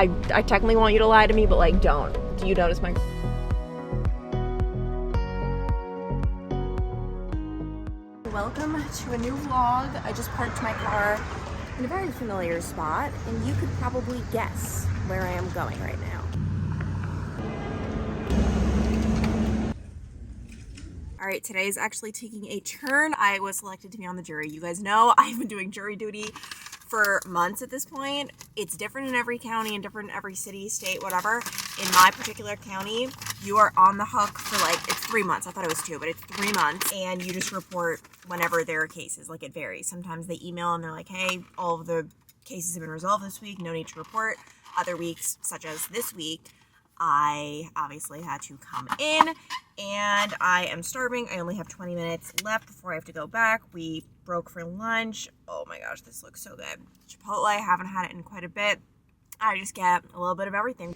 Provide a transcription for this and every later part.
I technically want you to lie to me, but like, don't. Do you notice my... Welcome to a new vlog. I just parked my car in a very familiar spot, and you could probably guess where I am going right now. All right, today is actually taking a turn. I was selected to be on the jury. You guys know I've been doing jury duty for months at this point. It's different in every county and different in every city, state, whatever. In my particular county, you are on the hook for like, it's 3 months. I thought it was 2, but it's 3 months. And you just report whenever there are cases. Like, it varies. Sometimes they email and they're like, hey, all of the cases have been resolved this week. No need to report. Other weeks, such as this week, I obviously had to come in, and I am starving. I only have 20 minutes left before I have to go back. We broke for lunch. Oh my gosh, this looks so good. Chipotle, I haven't had it in quite a bit. I just get a little bit of everything.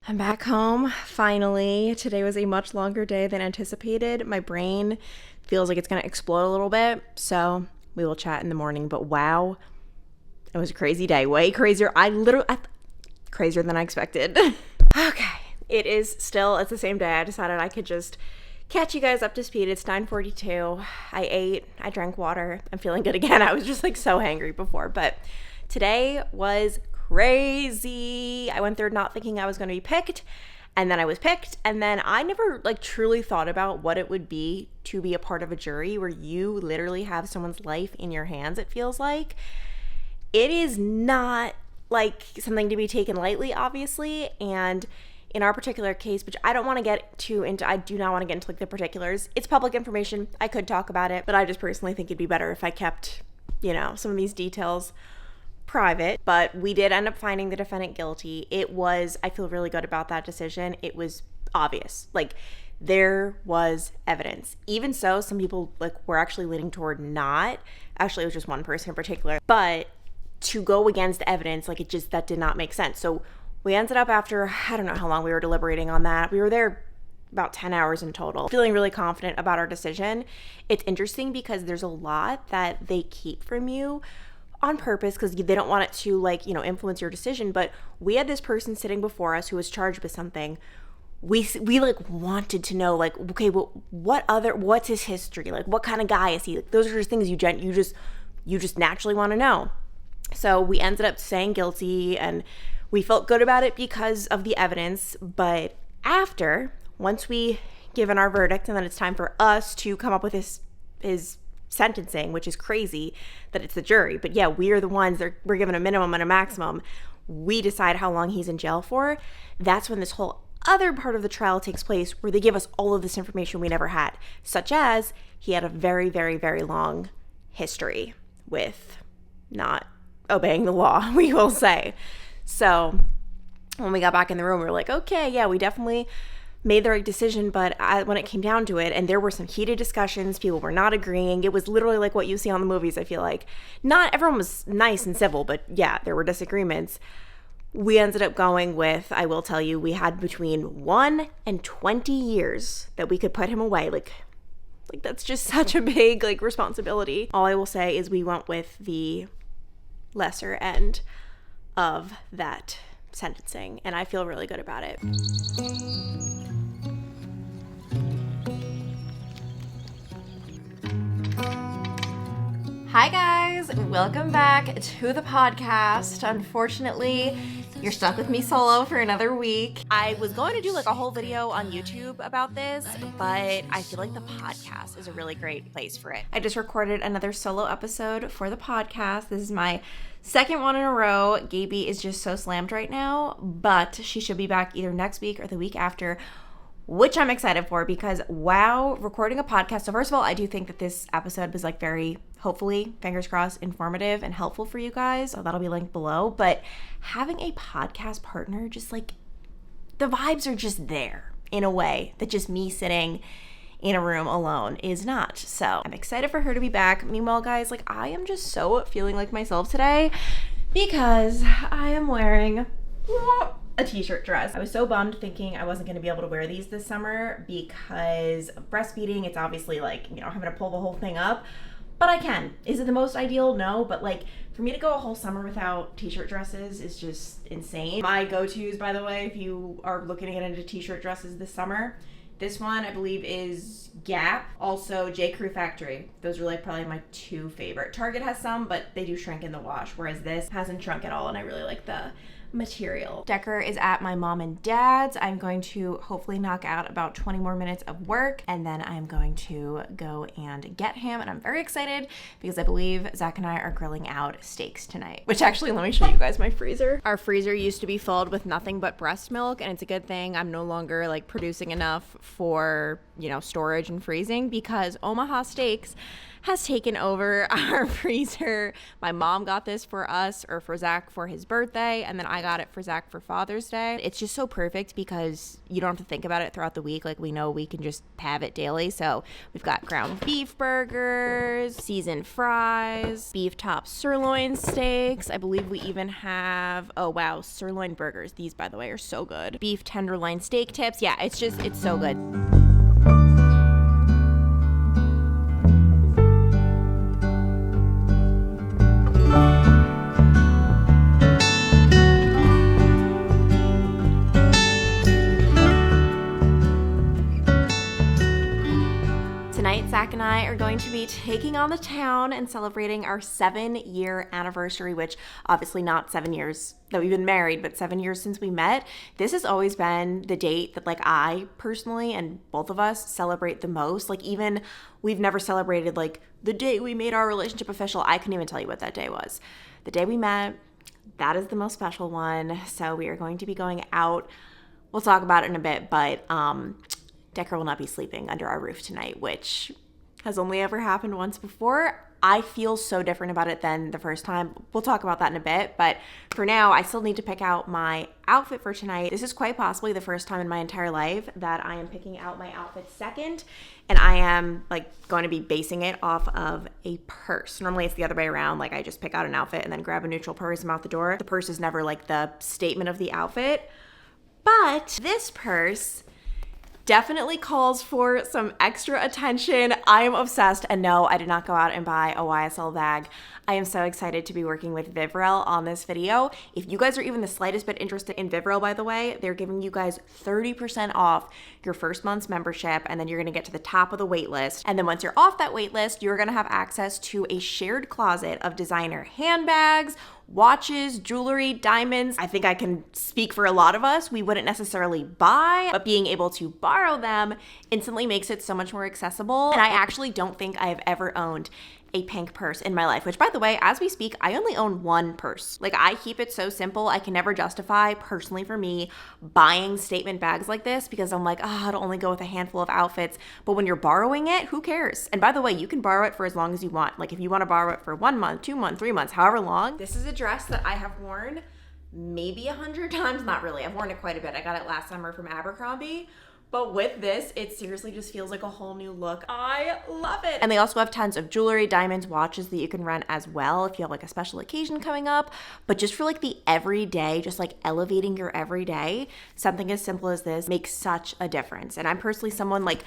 I'm back home, finally. Today was a much longer day than anticipated. My brain feels like it's gonna explode a little bit, so we will chat in the morning, but wow. It was a crazy day, way crazier. Crazier than I expected. Okay, it's the same day. I decided I could just catch you guys up to speed. It's 9:42. I ate, I drank water. I'm feeling good again. I was just like so hangry before, but today was crazy. I went there not thinking I was going to be picked, and then I was picked, and then I never like truly thought about what it would be to be a part of a jury where you literally have someone's life in your hands, it feels like. It is not like something to be taken lightly, obviously, and in our particular case, which I don't want to get too into, I do not want to get into like the particulars. It's public information. I could talk about it, but I just personally think it'd be better if I kept, you know, some of these details private. But we did end up finding the defendant guilty. I feel really good about that decision. It was obvious. Like, there was evidence. Even so, some people like were actually leaning toward not. Actually, it was just one person in particular. But to go against evidence, like, that did not make sense. So we ended up, after, I don't know how long we were deliberating on that. We were there about 10 hours in total, feeling really confident about our decision. It's interesting because there's a lot that they keep from you on purpose because they don't want it to, like, you know, influence your decision. But we had this person sitting before us who was charged with something. We like wanted to know, like, okay, well, what's his history? Like, what kind of guy is he? Like, those are just things you just naturally want to know. So we ended up saying guilty, and we felt good about it because of the evidence. But once we given our verdict, and then it's time for us to come up with his sentencing, which is crazy that it's the jury. But yeah, we are the ones we're given a minimum and a maximum. We decide how long he's in jail for. That's when this whole other part of the trial takes place, where they give us all of this information we never had, such as he had a very, very, very long history with not obeying the law, we will say. So when we got back in the room, we were like, okay, yeah, we definitely made the right decision. But when it came down to it, and there were some heated discussions, people were not agreeing. It was literally like what you see on the movies, I feel like. Not everyone was nice and civil, but yeah, there were disagreements. We ended up going with, I will tell you, we had between 1 and 20 years that we could put him away. Like that's just such a big, like, responsibility. All I will say is we went with the lesser end of that sentencing, and I feel really good about it. Hi guys, welcome back to the podcast. Unfortunately, you're stuck with me solo for another week. I was going to do like a whole video on YouTube about this, but I feel like the podcast is a really great place for it. I just recorded another solo episode for the podcast. This is my second one in a row. Gaby is just so slammed right now, but she should be back either next week or the week after, which I'm excited for because, wow, recording a podcast. So first of all, I do think that this episode was like very, hopefully, fingers crossed, informative and helpful for you guys. So that'll be linked below. But having a podcast partner, just like, the vibes are just there in a way that just me sitting in a room alone is not. So I'm excited for her to be back. Meanwhile, guys, like, I am just so feeling like myself today because I am wearing a t-shirt dress. I was so bummed thinking I wasn't going to be able to wear these this summer because of breastfeeding. It's obviously like, you know, having to pull the whole thing up. but I can. Is it the most ideal? No, but like for me to go a whole summer without t-shirt dresses is just insane. My go-tos, by the way, if you are looking to get into t-shirt dresses this summer, this one I believe is Gap, also J. Crew Factory. Those are like probably my two favorite. Target has some, but they do shrink in the wash, whereas this hasn't shrunk at all, and I really like the material. Decker is at my mom and dad's. I'm going to hopefully knock out about 20 more minutes of work, and then I'm going to go and get him, and I'm very excited because I believe Zach and I are grilling out steaks tonight. Which actually, let me show you guys my freezer. Our freezer used to be filled with nothing but breast milk, and it's a good thing I'm no longer like producing enough for, you know, storage and freezing, because Omaha Steaks has taken over our freezer. My mom got this for us, or for Zach for his birthday, and then I got it for Zach for Father's Day. It's just so perfect because you don't have to think about it throughout the week. Like, we know we can just have it daily. So we've got ground beef burgers, seasoned fries, beef top sirloin steaks. I believe we even have, oh wow, sirloin burgers. These, by the way, are so good. Beef tenderloin steak tips. Yeah, it's so good. Tonight, Zach and I are going to be taking on the town and celebrating our 7-year anniversary, which obviously not 7 years that we've been married, but 7 years since we met. This has always been the date that like I personally and both of us celebrate the most. Like, even we've never celebrated like the day we made our relationship official. I couldn't even tell you what that day was. The day we met, that is the most special one. So we are going to be going out. We'll talk about it in a bit, but Decker will not be sleeping under our roof tonight, which has only ever happened once before. I feel so different about it than the first time. We'll talk about that in a bit, but for now, I still need to pick out my outfit for tonight. This is quite possibly the first time in my entire life that I am picking out my outfit second, and I am like going to be basing it off of a purse. Normally it's the other way around. Like, I just pick out an outfit and then grab a neutral purse and I'm out the door. The purse is never like the statement of the outfit, but this purse definitely calls for some extra attention. I am obsessed, and no, I did not go out and buy a YSL bag. I am so excited to be working with Vivrel on this video. If you guys are even the slightest bit interested in Vivrel, by the way, they're giving you guys 30% off your first month's membership, and then you're gonna get to the top of the wait list. And then once you're off that wait list, you're gonna have access to a shared closet of designer handbags, watches, jewelry, diamonds. I think I can speak for a lot of us. We wouldn't necessarily buy, but being able to borrow them instantly makes it so much more accessible. And I actually don't think I have ever owned a pink purse in my life, which, by the way, as we speak, I only own one purse. Like, I keep it so simple. I can never justify, personally for me, buying statement bags like this, because I'm like, oh, it'll only go with a handful of outfits. But when you're borrowing it, who cares? And by the way, you can borrow it for as long as you want. Like, if you want to borrow it for 1 month, 2 months, 3 months, however long. This is a dress that I have worn maybe 100 times. Not really. I've worn it quite a bit. I got it last summer from Abercrombie. But with this, it seriously just feels like a whole new look. I love it. And they also have tons of jewelry, diamonds, watches that you can rent as well if you have like a special occasion coming up. But just for like the everyday, just like elevating your everyday, something as simple as this makes such a difference. And I'm personally someone like,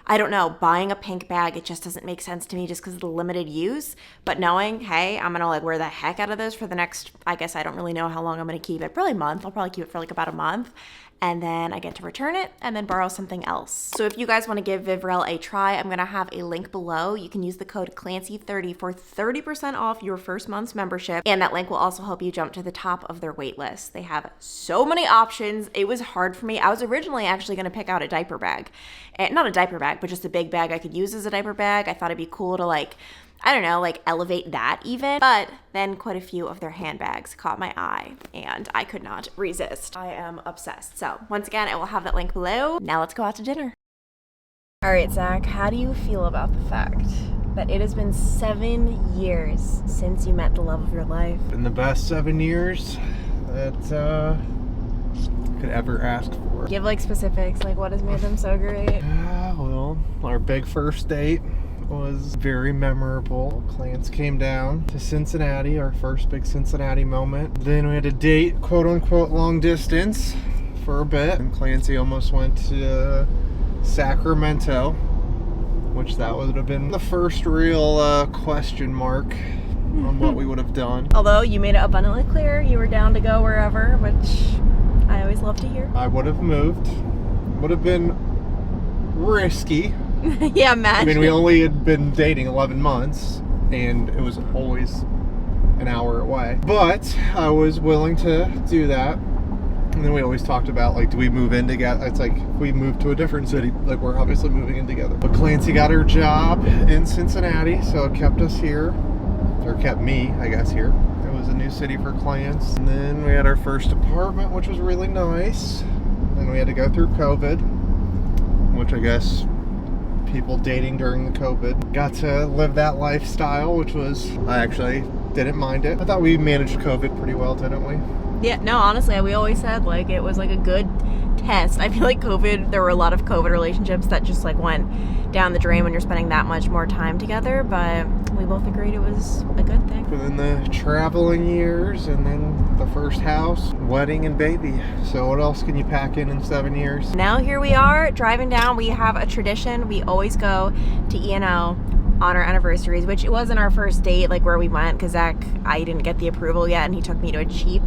I don't know, buying a pink bag, it just doesn't make sense to me just because of the limited use. But knowing, hey, I'm gonna like wear the heck out of this for the next, I guess I don't really know how long I'm gonna keep it, probably a month. I'll probably keep it for like about a month. And then I get to return it and then borrow something else. So if you guys want to give Vivrel a try, I'm going to have a link below. You can use the code Clancy30 for 30% off your first month's membership. And that link will also help you jump to the top of their wait list. They have so many options. It was hard for me. I was originally actually going to pick out a diaper bag. And not a diaper bag, but just a big bag I could use as a diaper bag. I thought it'd be cool to like, I don't know, like elevate that even. But then quite a few of their handbags caught my eye and I could not resist. I am obsessed. So once again, I will have that link below. Now let's go out to dinner. All right, Zach, how do you feel about the fact that it has been 7 years since you met the love of your life? Been the best 7 years that could ever ask for. Give like specifics, like what has made them so great? Well, our big first date was very memorable. Clance came down to Cincinnati, our first big Cincinnati moment. Then we had a date, quote unquote, long distance for a bit. And Clancy almost went to Sacramento which that would have been the first real question mark on what we would have done. Although you made it abundantly clear you were down to go wherever, which I always love to hear. I would have moved. Would have been risky. Yeah, imagine. I mean, we only had been dating 11 months, and it was always an hour away. But I was willing to do that. And then we always talked about, like, do we move in together? It's like, if we move to a different city, like, we're obviously moving in together. But Clancy got her job in Cincinnati, so it kept us here. Or kept me, I guess, here. It was a new city for Clance. And then we had our first apartment, which was really nice. Then we had to go through COVID, which I guess people dating during the COVID got to live that lifestyle, which was, I actually didn't mind it. I thought we managed COVID pretty well, didn't we? Yeah, no, honestly, we always said, like, it was, like, a good test. I feel like there were a lot of COVID relationships that just, like, went down the drain when you're spending that much more time together, but we both agreed it was a good thing. And then the traveling years, and then the first house, wedding, and baby. So what else can you pack in 7 years? Now here we are, driving down. We have a tradition. We always go to E&O on our anniversaries, which it wasn't our first date, like, where we went, because I didn't get the approval yet, and he took me to a cheap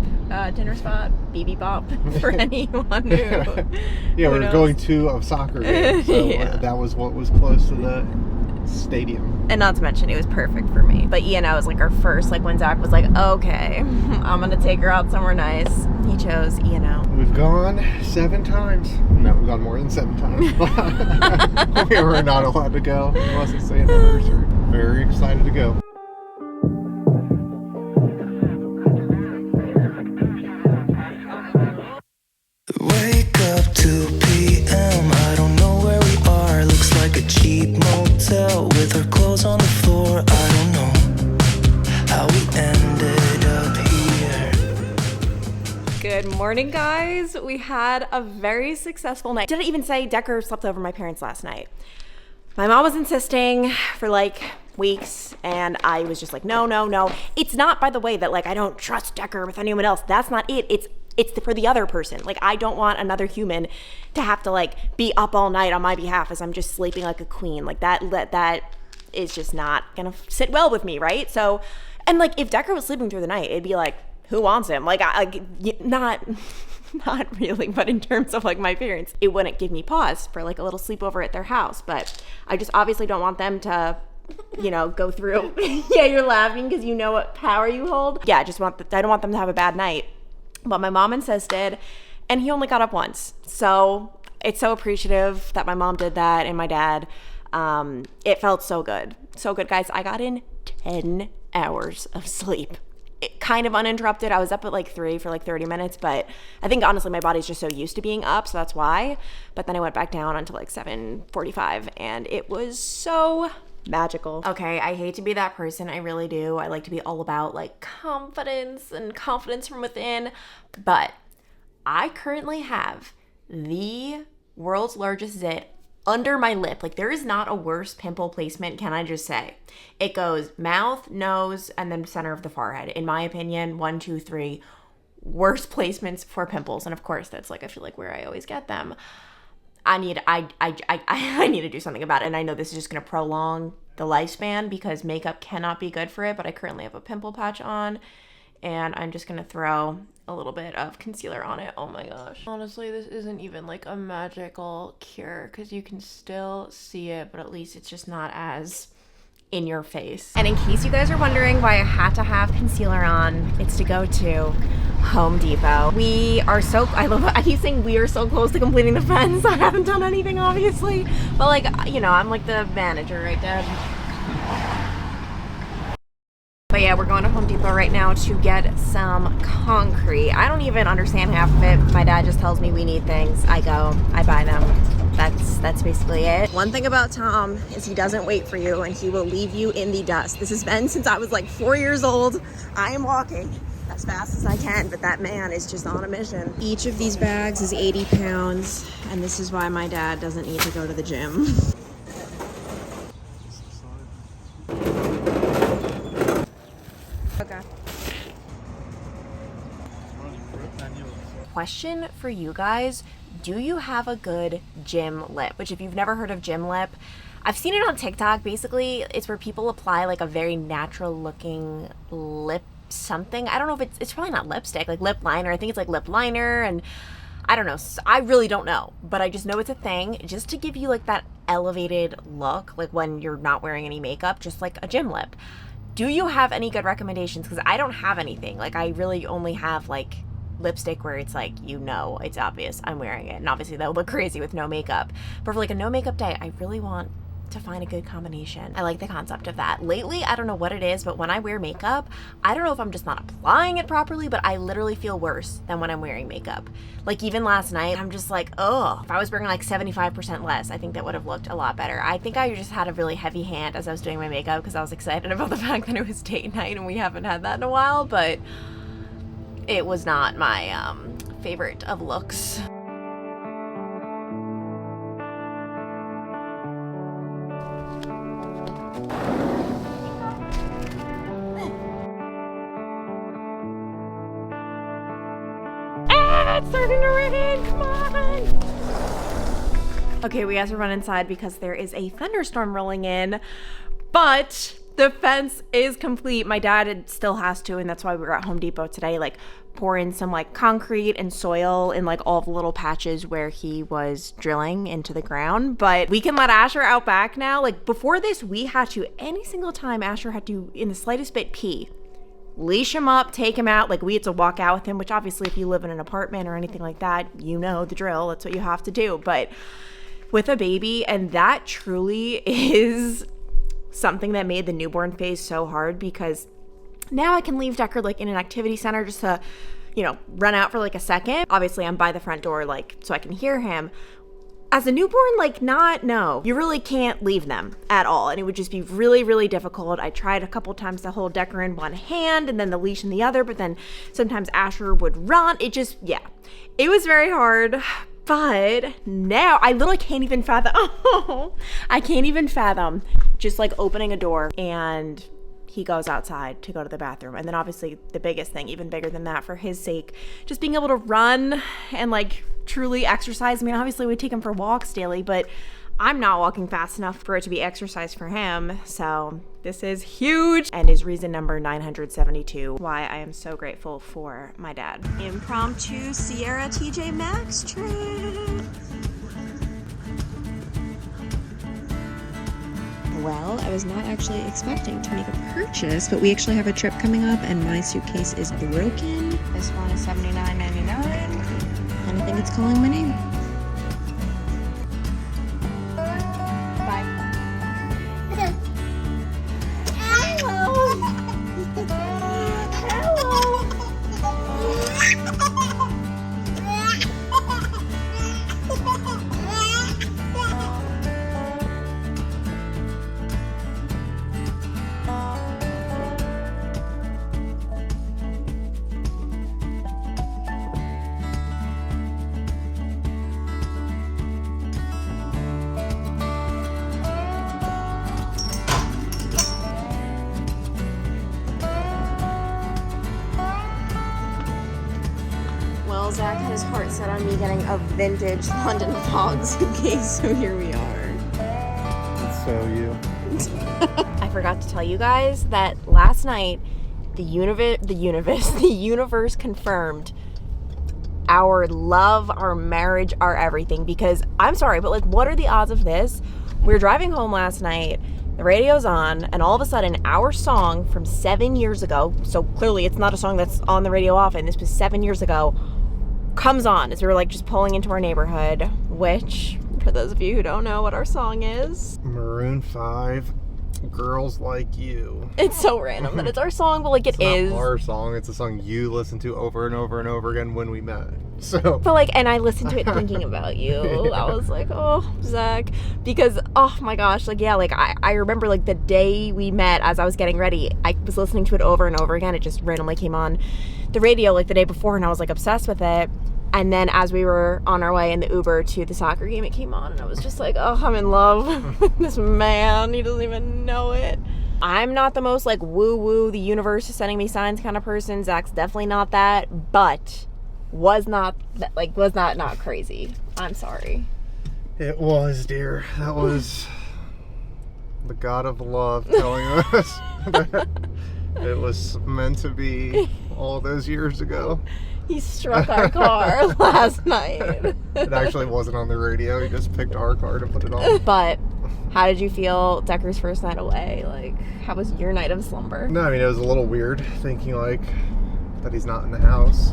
dinner spot, BB Bop, for anyone who yeah, we were knows. going to a soccer game, so Yeah. that was what was close to the stadium. And not to mention, it was perfect for me. But E&O was, like, our first, like, when Zach was like, okay, I'm gonna take her out somewhere nice, he chose E&O. We've gone 7 times. No, we've gone more than 7 times. We were not allowed to go. It wasn't the anniversary. Very excited to go. Wake up 2 p.m. I don't know where we are. Looks like a cheap motel with our clothes on the floor. I don't know how we ended up here. Good morning, guys. We had a very successful night. Didn't even say Decker slept over my parents last night. My mom was insisting for like weeks, and I was just like, no. It's not, by the way, that like I don't trust Decker with anyone else. That's not it. It's for the other person. Like, I don't want another human to have to like be up all night on my behalf as I'm just sleeping like a queen. Like that is just not gonna sit well with me, right? So, and like if Decker was sleeping through the night, it'd be like, who wants him? Like, not really, but in terms of like my parents, it wouldn't give me pause for like a little sleepover at their house. But I just obviously don't want them to, go through. Yeah, you're laughing because you know what power you hold. Yeah, I don't want them to have a bad night. But my mom insisted, and he only got up once. So it's so appreciative that my mom did that, and my dad. It felt so good. So good, guys. I got in 10 hours of sleep. Kind of uninterrupted. I was up at like 3 for like 30 minutes, but I think honestly my body's just so used to being up, so that's why. But then I went back down until like 7:45, and it was so magical. Okay, I hate to be that person. I really do. I like to be all about like confidence and confidence from within, but I currently have the world's largest zit under my lip. Like, there is not a worse pimple placement, can I just say. It goes mouth, nose, and then center of the forehead. In my opinion, 1, 2, 3 worst placements for pimples. And of course, that's like, I feel like where I always get them. I need to do something about it. And I know this is just going to prolong the lifespan because makeup cannot be good for it. But I currently have a pimple patch on, and I'm just going to throw a little bit of concealer on it. Oh my gosh. Honestly, this isn't even like a magical cure because you can still see it, but at least it's just not as in your face. And in case you guys are wondering why I had to have concealer on, it's to go to Home Depot. I keep saying we are so close to completing the fence. I haven't done anything, obviously, but like, I'm like the manager, right, Dad? But yeah, we're going to Home Depot right now to get some concrete. I don't even understand half of it. My dad just tells me we need things. I go, I buy them. That's basically it. One thing about Tom is he doesn't wait for you, and he will leave you in the dust. This has been since I was like 4 years old. I am walking as fast as I can, but that man is just on a mission. Each of these bags is 80 pounds, and this is why my dad doesn't need to go to the gym. Okay. Question for you guys. Do you have a good gym lip? Which, if you've never heard of gym lip, I've seen it on TikTok. Basically, it's where people apply like a very natural looking lip something. I don't know if it's probably not lipstick, like lip liner. I think it's like lip liner, and I don't know. I really don't know, but I just know it's a thing just to give you like that elevated look, like when you're not wearing any makeup, just like a gym lip. Do you have any good recommendations? Because I don't have anything. Like, I really only have like lipstick where it's like, you know, it's obvious I'm wearing it, and obviously that would look crazy with no makeup. But for like a no makeup day, I really want to find a good combination. I like the concept of that. Lately, I don't know what it is, but when I wear makeup, I don't know if I'm just not applying it properly, but I literally feel worse than when I'm wearing makeup. Like even last night, I'm just like, oh, if I was wearing like 75% less, I think that would have looked a lot better. I think I just had a really heavy hand as I was doing my makeup because I was excited about the fact that it was date night and we haven't had that in a while, but it was not my favorite of looks. It's starting to rain, come on! Okay, we have to run inside because there is a thunderstorm rolling in, but the fence is complete. My dad still has to, and that's why we were at Home Depot today, like pour in some like concrete and soil in like all the little patches where he was drilling into the ground. But we can let Asher out back now. Like before this, we had to, any single time Asher had to, in the slightest bit, pee, leash him up, take him out. Like we had to walk out with him, which obviously if you live in an apartment or anything like that, you know the drill. That's what you have to do. But with a baby, and that truly is something that made the newborn phase so hard, because now I can leave Decker like in an activity center just to, you know, run out for like a second. Obviously I'm by the front door, like, so I can hear him. As a newborn, like no, you really can't leave them at all. And it would just be really, really difficult. I tried a couple times to hold Decker in one hand and then the leash in the other, but then sometimes Asher would run. It just, yeah, it was very hard. But now I literally can't even fathom, I can't even fathom just like opening a door and he goes outside to go to the bathroom. And then obviously the biggest thing, even bigger than that for his sake, just being able to run and like truly exercise. I mean, obviously we take him for walks daily, but I'm not walking fast enough for it to be exercise for him. So this is huge and is reason number 972 why I am so grateful for my dad. Impromptu Sierra TJ Maxx trip. Well, I was not actually expecting to make a purchase, but we actually have a trip coming up and my suitcase is broken. This one is $79.99 and I think it's calling my name. Zach had his heart set on me getting a vintage London Fog suitcase, so here we are. It's so you. I forgot to tell you guys that last night the universe confirmed our love, our marriage, our everything. Because I'm sorry, but like, what are the odds of this? We were driving home last night, the radio's on, and all of a sudden our song from 7 years ago, so clearly it's not a song that's on the radio often, this was 7 years ago, comes on as we were like just pulling into our neighborhood, which, for those of you who don't know what our song is, Maroon 5, Girls Like You. It's so random that it's our song, but like it's not our song, it's a song you listen to over and over and over again when we met. So, but like, and I listened to it thinking about you. I was like, oh, Zach, because oh my gosh, like, yeah, like I remember like the day we met, as I was getting ready, I was listening to it over and over again. It just randomly came on the radio like the day before, and I was like obsessed with it. And then as we were on our way in the Uber to the soccer game, it came on, and I was just like, oh, I'm in love with this man. He doesn't even know it. I'm not the most like woo-woo, the universe is sending me signs kind of person. Zach's definitely not that, but was not not crazy. I'm sorry. It was, dear. That was the God of love telling us that it was meant to be all those years ago. He struck our car last night. It actually wasn't on the radio. He just picked our car to put it on. But how did you feel Decker's first night away? Like, how was your night of slumber? No, I mean, it was a little weird thinking, like, that he's not in the house.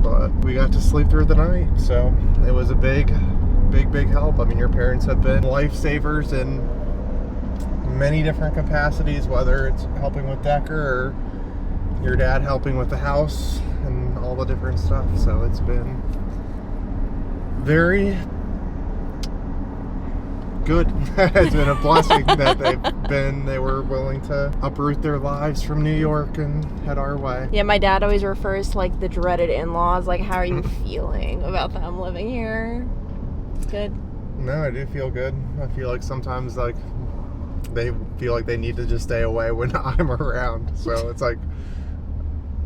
But we got to sleep through the night, so it was a big help. I mean, your parents have been lifesavers in many different capacities, whether it's helping with Decker or your dad helping with the house and all the different stuff. So it's been very good. It's been a blessing that they were willing to uproot their lives from New York and head our way. Yeah, my dad always refers to like the dreaded in-laws. Like, how are you feeling about them living here? Good? No, I do feel good. I feel like sometimes like they feel like they need to just stay away when I'm around. So it's like,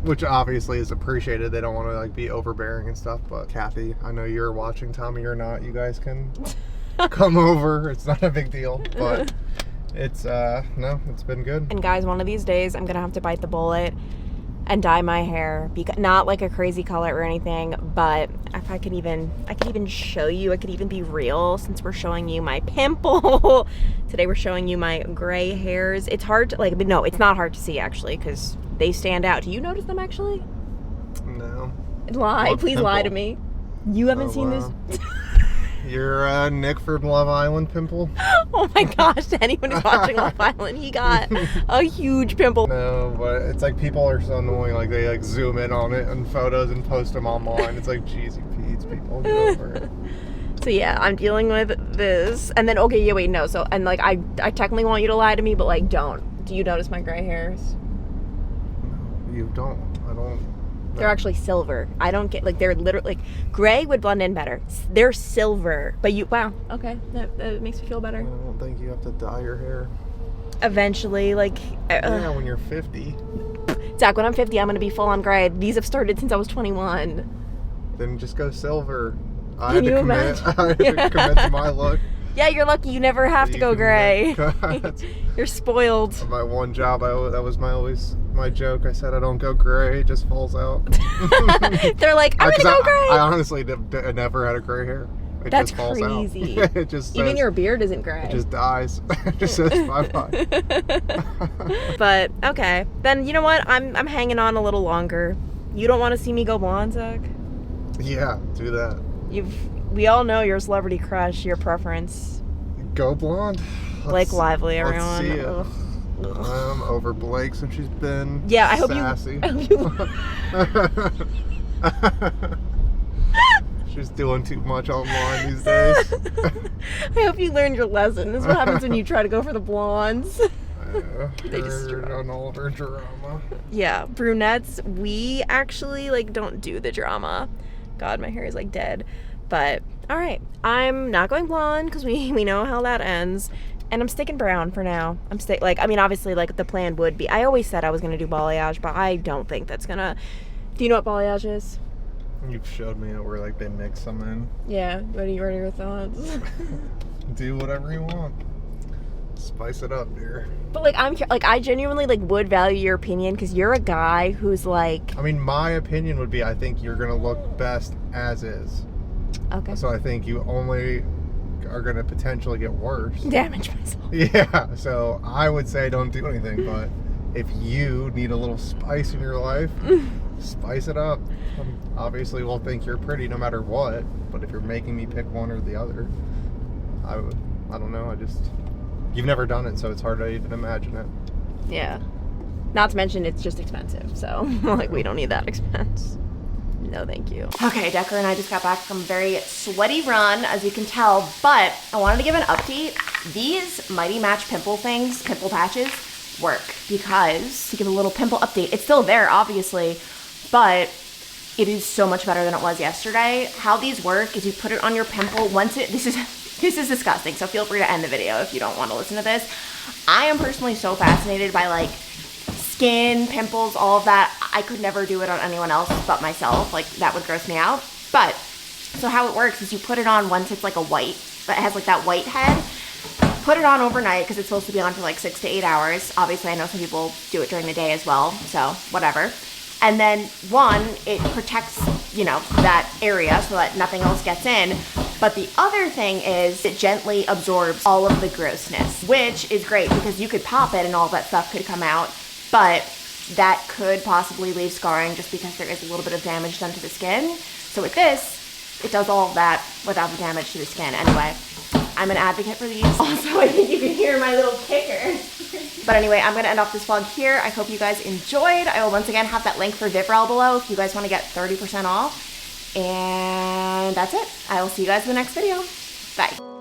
which obviously is appreciated. They don't want to like be overbearing and stuff. But Kathy, I know you're watching. Tommy or not, you guys can come over. It's not a big deal, but it's no, it's been good. And guys, one of these days I'm gonna have to bite the bullet and dye my hair, because not like a crazy color or anything, but if I could even show you, I could even be real, since we're showing you my pimple. Today we're showing you my gray hairs. It's hard to like, but no, it's not hard to see actually, because they stand out. Do you notice them actually? No. Lie, What please lie to pimple? me. You haven't Oh, seen wow. this? You're Nick from Love Island pimple? Oh my gosh, to anyone who's watching Love Island, he got a huge pimple. No, but it's like people are so annoying. Like they like zoom in on it in photos and post them online. It's like, Jeezy Pete's, people, get over it. So yeah, I'm dealing with this. And then, okay, yeah, wait, no. So, and like, I technically want you to lie to me, but like, don't. Do you notice my gray hairs? No, you don't. I don't. They're actually silver. I don't get, like, they're literally, like, gray would blend in better. They're silver. But you, wow, okay. That makes me feel I better. don't think you have to dye your hair. Eventually, like, Yeah, when you're 50. Zach, when I'm 50, I'm going to be full on gray. These have started since I was 21. Then just go silver. I Can had to you commit. imagine? I had to commit to my look. Yeah, you're lucky you never have to You go can gray. That's You're spoiled. my one job. That was my joke. I said I don't go gray. It just falls out. They're like, I'm going to 'Cause go gray. I honestly never had a gray hair. It That's just falls crazy. out. It just Even says, your beard isn't gray. it just dies. It just says bye-bye. But okay, then you know what? I'm hanging on a little longer. You don't want to see me go blonde, Zach? Yeah, do that. We all know your celebrity crush, your preference. Go blonde. Blake Lively, Let's everyone. see it. Ugh. Over Blake since she's been Yeah, I hope sassy. She's doing too much online these days. I hope you learned your lesson. This is what happens when you try to go for the blondes. They destroy. On all of her drama. Yeah, brunettes, we actually like don't do the drama. God, my hair is like dead. But all right, I'm not going blonde because we know how that ends, and I'm sticking brown for now. I mean, obviously, like the plan would be. I always said I was gonna do balayage, but I don't think that's gonna. Do you know what balayage is? You've showed me it where like they mix them in. Yeah. What are your thoughts? Do whatever you want. Spice it up, dear. But like I genuinely like would value your opinion because you're a guy who's like. I mean, my opinion would be I think you're gonna look best as is. Okay. So I think you only are gonna potentially get worse. Damage myself. Yeah. So I would say don't do anything, but if you need a little spice in your life, spice it up. Obviously, we'll think you're pretty no matter what. But if you're making me pick one or the other, I don't know. You've never done it, so it's hard to even imagine it. Yeah. Not to mention it's just expensive, so like we don't need that expense. No, thank you. Okay, Decker and I just got back from a very sweaty run, as you can tell, but I wanted to give an update. These Mighty Match pimple patches, work because, to give a little pimple update, it's still there, obviously, but it is so much better than it was yesterday. How these work is you put it on your pimple. This is disgusting, so feel free to end the video if you don't want to listen to this. I am personally so fascinated by like skin, pimples, all of that. I could never do it on anyone else but myself. Like that would gross me out. But so how it works is you put it on once it's like a white, but it has like that white head. put it on overnight because it's supposed to be on for like 6 to 8 hours. Obviously, I know some people do it during the day as well, so whatever. And then one, it protects, you know, that area so that nothing else gets in. But the other thing is it gently absorbs all of the grossness, which is great because you could pop it and all that stuff could come out, but that could possibly leave scarring just because there is a little bit of damage done to the skin. So with this, it does all of that without the damage to the skin. Anyway, I'm an advocate for these. Also, I think you can hear my little kicker. But anyway, I'm going to end off this vlog here. I hope you guys enjoyed. I will once again have that link for Vivrel below if you guys want to get 30% off. And that's it. I will see you guys in the next video. Bye.